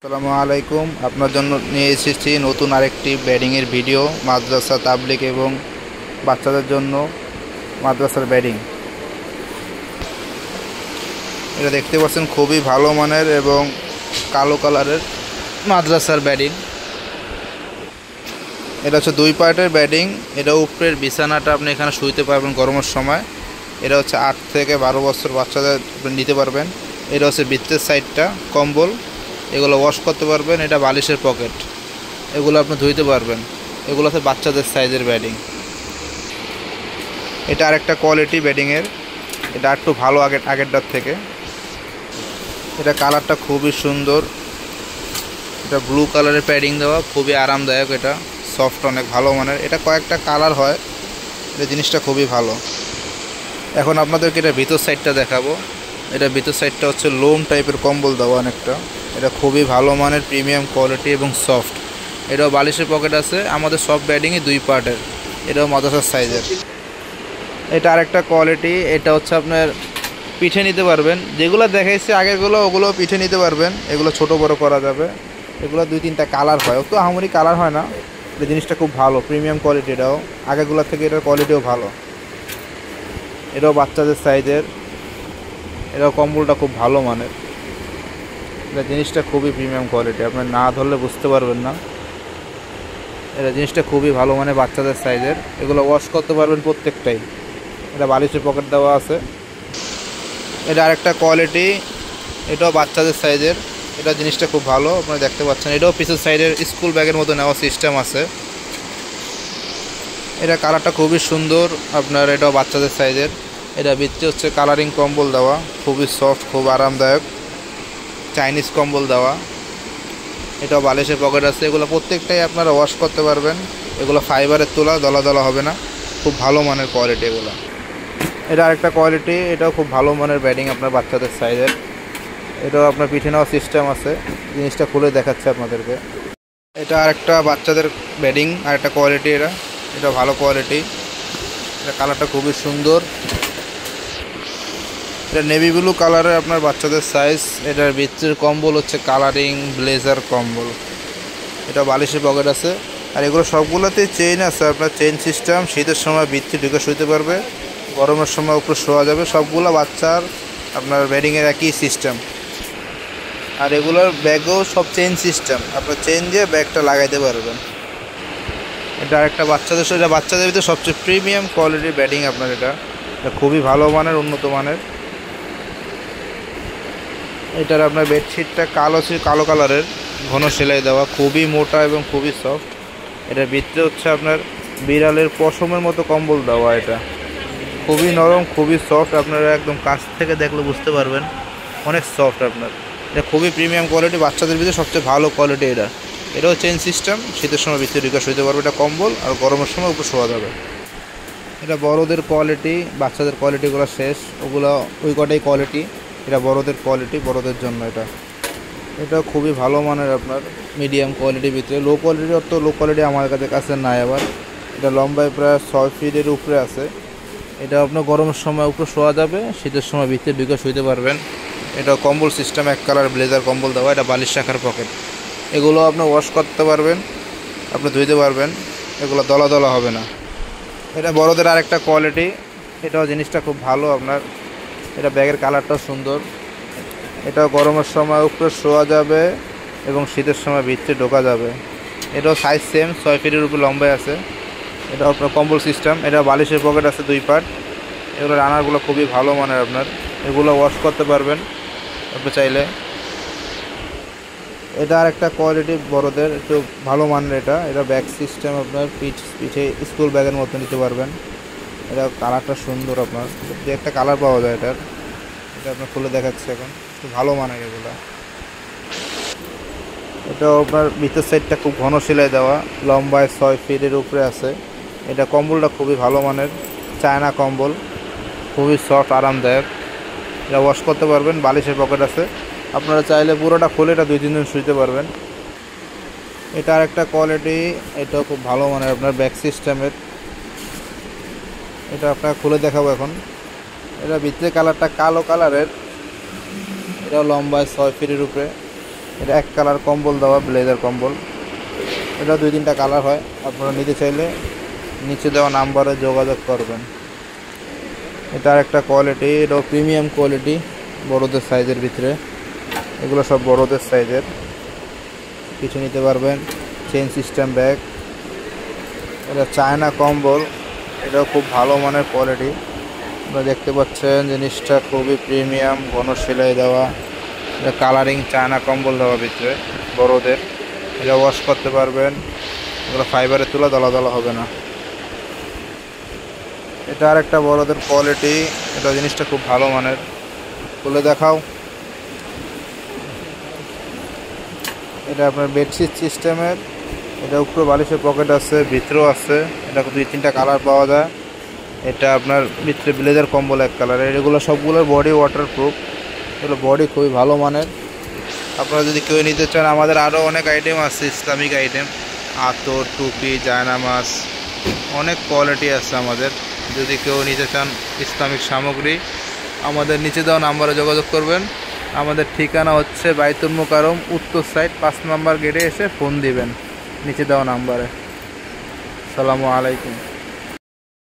আসসালামু আলাইকুম। আপনার জন্য নিয়ে এসেছি নতুন আরেকটি বেডিংয়ের ভিডিও, মাদ্রাসা তাবলিগ এবং বাচ্চাদের জন্য মাদ্রাসার বেডিং। এটা দেখতে পাচ্ছেন খুবই ভালো মানের এবং কালো কালারের মাদ্রাসার বেডিং। এটা হচ্ছে 2 পার্টের বেডিং। এটা উপরের বিছানাটা আপনি এখানে শুইতে পারবেন গরমের সময়। এটা হচ্ছে 8 থেকে 12 বছর বাচ্চাদের নিতে পারবেন। এটা হচ্ছে ভিতরের সাইডটা কম্বল, এগুলো ওয়াশ করতে পারবেন। এটা বালিশের পকেট, এগুলো আপনি ধুইতে পারবেন। এগুলো হচ্ছে বাচ্চাদের সাইজের বেডিং। এটা আরেকটা কোয়ালিটি বেডিংয়ের, এটা একটু ভালো আগেরটার থেকে। এটা কালারটা খুবই সুন্দর, এটা ব্লু কালারের প্যাডিং দেওয়া, খুবই আরামদায়ক। এটা সফট, অনেক ভালো মানের। এটা কয়েকটা কালার হয়, এটা জিনিসটা খুবই ভালো। এখন আপনাদেরকে এটা ভিতর সাইডটা দেখাবো। এটা ভিতর সাইডটা হচ্ছে লোম টাইপের কম্বল দেওয়া অনেকটা। এটা খুবই ভালো মানের, প্রিমিয়াম কোয়ালিটি এবং সফট। এটাও বালিশের পকেট আছে। আমাদের সব বেডিংই 2 পার্টের। এটাও মাদ্রাসার সাইজের। এটা আরেকটা কোয়ালিটি, এটা হচ্ছে আপনার পিঠে নিতে পারবেন। যেগুলো দেখাইছে আগেরগুলো, ওগুলো পিঠে নিতে পারবেন। এগুলো ছোট বড় করা যাবে। এগুলো 2-3টা কালার হয়, অত আহামরি কালার হয় না। এই জিনিসটা খুব ভালো, প্রিমিয়াম কোয়ালিটি। এটাও আগেরগুলোর থেকে এটার কোয়ালিটিও ভালো। এটাও বাচ্চাদের সাইজের। এটাও কম্বলটা খুব ভালো মানের। এটা জিনিসটা খুবই প্রিমিয়াম কোয়ালিটি, আপনি না ধরলে বুঝতে পারবেন না। এটা জিনিসটা খুবই ভালো মানে বাচ্চাদের সাইজের। এগুলো ওয়াশ করতে পারবেন প্রত্যেকটাই। এটা বালিশের পকেট দেওয়া আছে। এটা আরেকটা কোয়ালিটি, এটাও বাচ্চাদের সাইজের। এটা জিনিসটা খুব ভালো, আপনারা দেখতে পাচ্ছেন। এটাও পিসের সাইডের স্কুল ব্যাগের মতো নেওয়া সিস্টেম আছে। এটা কালারটা খুবই সুন্দর আপনার, এটাও বাচ্চাদের সাইজের। এটা ভিতরে হচ্ছে কালারিং কম্বল দেওয়া, খুবই সফট, খুব আরামদায়ক, চাইনিজ কম্বল দেওয়া। এটাও বালিশের পকেট আছে। এগুলো প্রত্যেকটাই আপনারা ওয়াশ করতে পারবেন। এগুলো ফাইবারের তোলা, দলা দলা হবে না, খুব ভালো মানের কোয়ালিটি এগুলো। এটা আরেকটা কোয়ালিটি, এটাও খুব ভালো মানের বেডিং আপনার বাচ্চাদের সাইজের। এটাও আপনার পিঠে নেওয়া সিস্টেম আছে। জিনিসটা খুলে দেখাচ্ছে আপনাদেরকে। এটা আরেকটা বাচ্চাদের বেডিং, আরেকটা কোয়ালিটি। এটা ভালো কোয়ালিটি। এটা কালারটা খুবই সুন্দর। এটা নেভি ব্লু কালারের আপনার বাচ্চাদের সাইজ। এটার ভিতরের কম্বল হচ্ছে কালারিং ব্লেজার কম্বল। এটা বালিশের পকেট আছে। আর এগুলো সবগুলোতেই চেইন আছে, আপনার চেইন সিস্টেম। শীতের সময় ভিতরে ঢুকে শুইতে পারবে, গরমের সময় উপরে শোয়া যাবে। সবগুলো বাচ্চার আপনার বেডিংয়ের একই সিস্টেম। আর এগুলোর ব্যাগও সব চেইন সিস্টেম, আপনার চেইন দিয়ে ব্যাগটা লাগাইতে পারবেন। এটা আরেকটা বাচ্চাদের, এটা বাচ্চাদের ভিতরে সবচেয়ে প্রিমিয়াম কোয়ালিটির বেডিং আপনার। এটা খুবই ভালো মানের, উন্নত মানের। এটার আপনার বেডশিটটা কালো কালারের, ঘন সেলাই দেওয়া, খুবই মোটা এবং খুবই সফট। এটার ভিতরে হচ্ছে আপনার বিড়ালের পশমের মতো কম্বল দেওয়া। এটা খুবই নরম, খুবই সফট। আপনারা একদম কাছ থেকে দেখলে বুঝতে পারবেন, অনেক সফট আপনার। এটা খুবই প্রিমিয়াম কোয়ালিটি, বাচ্চাদের ভিতরে সবচেয়ে ভালো কোয়ালিটি। এটাও চেইন সিস্টেম। শীতের সময় ভিতরে ঢুকে শুইতে পারবে এটা কম্বল, আর গরমের সময় উপরে শোয়া যাবে। এটা বড়দের কোয়ালিটি, বাচ্চাদের কোয়ালিটিগুলো শেষ, ওগুলো ওই কটাই কোয়ালিটি। এটা বড়দের কোয়ালিটি, বড়দের জন্য। এটা খুবই ভালো মানের আপনার, মিডিয়াম কোয়ালিটির ভিতরে। লো কোয়ালিটি, অত লো কোয়ালিটি আমার কাছে নাই। আবার এটা লম্বায় প্রায় 6 ফিটের উপরে আছে। এটা আপনার গরমের সময় উপরে শোয়া যাবে, শীতের সময় ভিতরে ঢুকে শুইতে পারবেন। এটা কম্বল সিস্টেম, এক কালার ব্লেজার কম্বল দেওয়া। এটা বালিশ রাখার পকেট। এগুলো আপনি ওয়াশ করতে পারবেন, আপনি ধুইতে পারবেন, এগুলো দলা দলা হবে না। এটা বড়দের আরেকটা কোয়ালিটি। এটাও জিনিসটা খুব ভালো আপনার। এটা ব্যাগের কালারটাও সুন্দর। এটাও গরমের সময় উপরে শোয়া যাবে এবং শীতের সময় ভিতরে ঢোকা যাবে। এটাও সাইজ সেম, 6 ফিটের উপরে লম্বায় আছে। এটা আপনার কম্বল সিস্টেম। এটা বালিশের পকেট আছে 2 পার্ট। এগুলো রানারগুলো খুবই ভালো মানের আপনার। এগুলো ওয়াশ করতে পারবেন আপনি চাইলে। এটা আরেকটা কোয়ালিটি বড়দের, একটু ভালো মানের। এটা ব্যাগ সিস্টেম, আপনার পিঠে স্কুল ব্যাগের মতো নিতে পারবেন। এটা কালারটা সুন্দর আপনার, যে একটা কালার পাওয়া যায় এটা আপনার খুলে দেখাচ্ছে এখন। একটু ভালো মানের এগুলো। এটাও আপনার ভিতর সাইডটা খুব ঘন সেলাই দেওয়া, লম্বায় 6 ফিটের উপরে আছে। এটা কম্বলটা খুবই ভালো মানের, চায়না কম্বল, খুবই সফট, আরামদায়ক। এটা ওয়াশ করতে পারবেন, বালিশের পকেট আছে। আপনারা চাইলে পুরোটা খুলে এটা 2-3 দিন শুইতে পারবেন। এটা আরেকটা কোয়ালিটি, এটাও খুব ভালো মানের আপনার, ব্যাগ সিস্টেমের। এটা আপনার খুলে দেখাবো এখন। এটা ভিতরে কালারটা কালো কালারের। এটা লম্বায় 6 ফিটের উপরে। এটা এক কালার কম্বল দেওয়া, ব্লেজার কম্বল। এটা 2-3টা কালার হয়। আপনারা নিতে চাইলে নিচে দেওয়া নাম্বারে যোগাযোগ করবেন। এটার একটা কোয়ালিটি, এটাও প্রিমিয়াম কোয়ালিটি, বড়দের সাইজের ভিতরে। এগুলো সব বড়দের সাইজের, কিছু নিতে পারবেন। চেইন সিস্টেম ব্যাগ, এটা চায়না কম্বল, এটাও খুব ভালো মানের কোয়ালিটি। আপনারা দেখতে পাচ্ছেন জিনিসটা খুবই প্রিমিয়াম, ঘন সেলাই দেওয়া। এটা কালারিং চায়না কম্বল দেওয়া ভিতরে বড়দের। এটা ওয়াশ করতে পারবেন, এগুলো ফাইবারের তুলা দলা দলা হবে না। এটা আর একটা বড়দের কোয়ালিটি, এটা জিনিসটা খুব ভালো মানের। খুলে দেখাও। এটা আপনার বেডশিট সিস্টেমের, এটা উপরে বালিশের পকেট আছে, ভিতরেও আছে। এটা 2-3টা কালার পাওয়া যায়। এটা আপনার ভিতরে ব্লেজার কম্বল এক কালারের। এগুলো সবগুলোর বডি ওয়াটারপ্রুফ, এগুলো বডি খুবই ভালো মানের। আপনারা যদি কেউ নিতে চান, আমাদের আরও অনেক আইটেম আছে, ইসলামিক আইটেম, আতর, টুপি, জায়নামাজ, অনেক কোয়ালিটি আছে আমাদের। যদি কেউ নিতে চান ইসলামিক সামগ্রী, আমাদের নিচে দেওয়া নাম্বারে যোগাযোগ করবেন। আমাদের ঠিকানা হচ্ছে বাইতুল মোকাররম উত্তর সাইড 5 নম্বর গেটে এসে ফোন দিবেন নিচে দেওয়া নাম্বারে। আসসালামু আলাইকুম।